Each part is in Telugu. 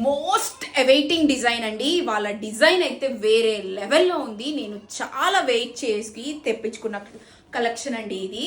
మోస్ట్ అవైటింగ్ డిజైన్ అండి. వాళ్ళ డిజైన్ అయితే వేరే లెవెల్లో ఉంది. నేను చాలా వెయిట్ చేసి తెప్పించుకున్న కలెక్షన్ అండి ఇది.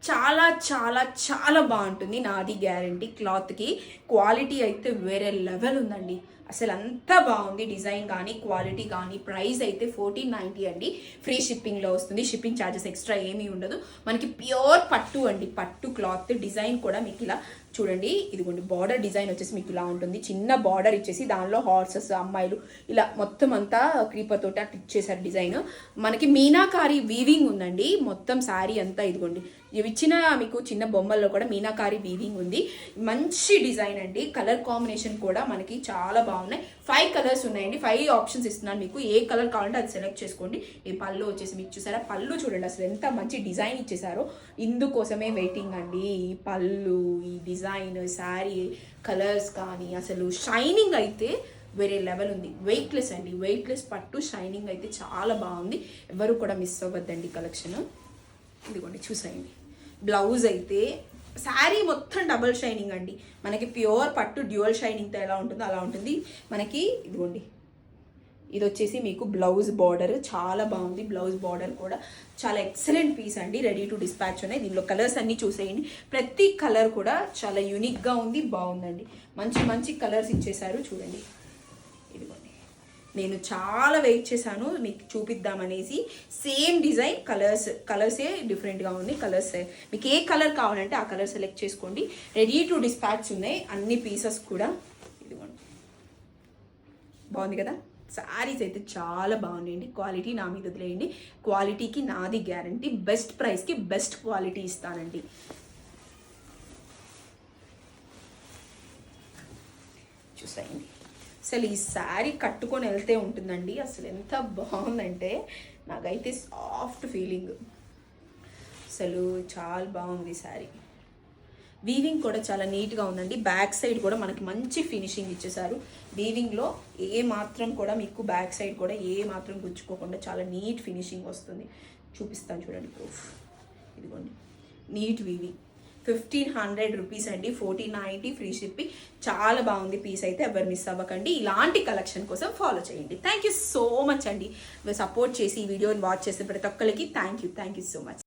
చాలా చాలా చాలా బాగుంటుంది, నాది గ్యారంటీ. క్లాత్కి క్వాలిటీ అయితే వేరే లెవెల్ ఉందండి. అసలు అంతా బాగుంది, డిజైన్ కానీ క్వాలిటీ కానీ. ప్రైస్ అయితే 1490 అండి. ఫ్రీ షిప్పింగ్లో వస్తుంది. షిప్పింగ్ ఛార్జెస్ ఎక్స్ట్రా ఏమీ ఉండదు. మనకి ప్యూర్ పట్టు అండి, పట్టు క్లాత్. డిజైన్ కూడా మీకు ఇలా చూడండి, ఇదిగోండి బార్డర్ డిజైన్ వచ్చేసి మీకు ఇలా ఉంటుంది. చిన్న బార్డర్ ఇచ్చేసి దానిలో హార్సెస్, అమ్మాయిలు ఇలా మొత్తం అంతా క్రీపర్ తోటి అట్లా ఇచ్చేసారు డిజైన్. మనకి మీనాకారి వీవింగ్ ఉందండి మొత్తం శారీ అంతా. ఇదిగోండి ఇవి ఇచ్చిన మీకు చిన్న బొమ్మల్లో కూడా మీనాకారి వీవింగ్ ఉంది. మంచి డిజైన్ అండి. కలర్ కాంబినేషన్ కూడా మనకి చాలా బాగున్నాయి. 5 కలర్స్ ఉన్నాయండి. 5 ఆప్షన్స్ ఇస్తున్నాను మీకు. ఏ కలర్ కావాలంటే అది సెలెక్ట్ చేసుకోండి. ఈ పళ్ళు వచ్చేసి మీకు చూసారా, పళ్ళు చూడండి అసలు ఎంత మంచి డిజైన్ ఇచ్చేసారో. ఇందుకోసమే వెయిటింగ్ అండి. ఈ పళ్ళు, ఈ డిజైన్, శారీ కలర్స్ కానీ అసలు షైనింగ్ అయితే వేరే లెవెల్ ఉంది. వెయిట్లెస్ అండి, వెయిట్లెస్ పట్టు. షైనింగ్ అయితే చాలా బాగుంది. ఎవరు కూడా మిస్ అవ్వద్దండి కలెక్షన్. ఇదిగోండి చూసేయండి. బ్లౌజ్ అయితే శారీ మొత్తం డబల్ షైనింగ్ అండి. మనకి ప్యూర్ పట్టు డ్యూయల్ షైనింగ్తో ఎలా ఉంటుందో అలా ఉంటుంది మనకి. ఇదిగోండి ఇది వచ్చేసి మీకు బ్లౌజ్ బార్డర్ చాలా బాగుంది. బ్లౌజ్ బార్డర్ కూడా చాలా ఎక్సలెంట్ పీస్ అండి. రెడీ టు డిస్పాచ్ ఉన్నాయి. దీనిలో కలర్స్ అన్నీ చూసేయండి. ప్రతి కలర్ కూడా చాలా యూనిక్గా ఉంది, బాగుందండి. మంచి మంచి కలర్స్ ఇచ్చేసారు చూడండి. ఇదిగోండి నేను చాలా వెయిట్ చేశాను మీకు చూపిద్దామనేసి. సేమ్ డిజైన్, కలర్సే డిఫరెంట్గా ఉంది. కలర్స్ మీకు ఏ కలర్ కావాలంటే ఆ కలర్ సెలెక్ట్ చేసుకోండి. రెడీ టు డిస్పాచ్ ఉన్నాయి అన్ని పీసెస్ కూడా. ఇదిగోండి బాగుంది కదా. శారీస్ అయితే చాలా బాగున్నాయండి. క్వాలిటీ నా మీద వదిలేయండి. క్వాలిటీకి నాది గ్యారంటీ. బెస్ట్ ప్రైస్కి బెస్ట్ క్వాలిటీ ఇస్తానండి. చూసేయండి. అసలు ఈ శారీ కట్టుకొని వెళ్తే ఉంటుందండి. అసలు ఎంత బాగుందంటే నాకైతే సాఫ్ట్ ఫీలింగ్. అసలు చాలా బాగుంది శారీ. వీవింగ్ కూడా చాలా నీట్గా ఉందండి. బ్యాక్ సైడ్ కూడా మనకి మంచి ఫినిషింగ్ ఇచ్చేసారు. వీవింగ్లో ఏ మాత్రం కూడా మీకు బ్యాక్ సైడ్ కూడా ఏ మాత్రం గుచ్చుకోకుండా చాలా నీట్ ఫినిషింగ్ వస్తుంది. చూపిస్తాను చూడండి ప్రూఫ్. ఇదిగోండి నీట్ వీవింగ్. 1500 రూపీస్ అండి. 1490 ఫ్రీ షిప్పింగ్. చాలా బాగుంది పీస్ అయితే. ఎవరు మిస్ అవ్వకండి. ఇలాంటి కలెక్షన్ కోసం ఫాలో చేయండి. థ్యాంక్ యూ సో మచ్ అండి. సపోర్ట్ చేసి ఈ వీడియోని వాచ్ చేసిన ప్రతి ఒక్కరికి థ్యాంక్ యూ సో మచ్.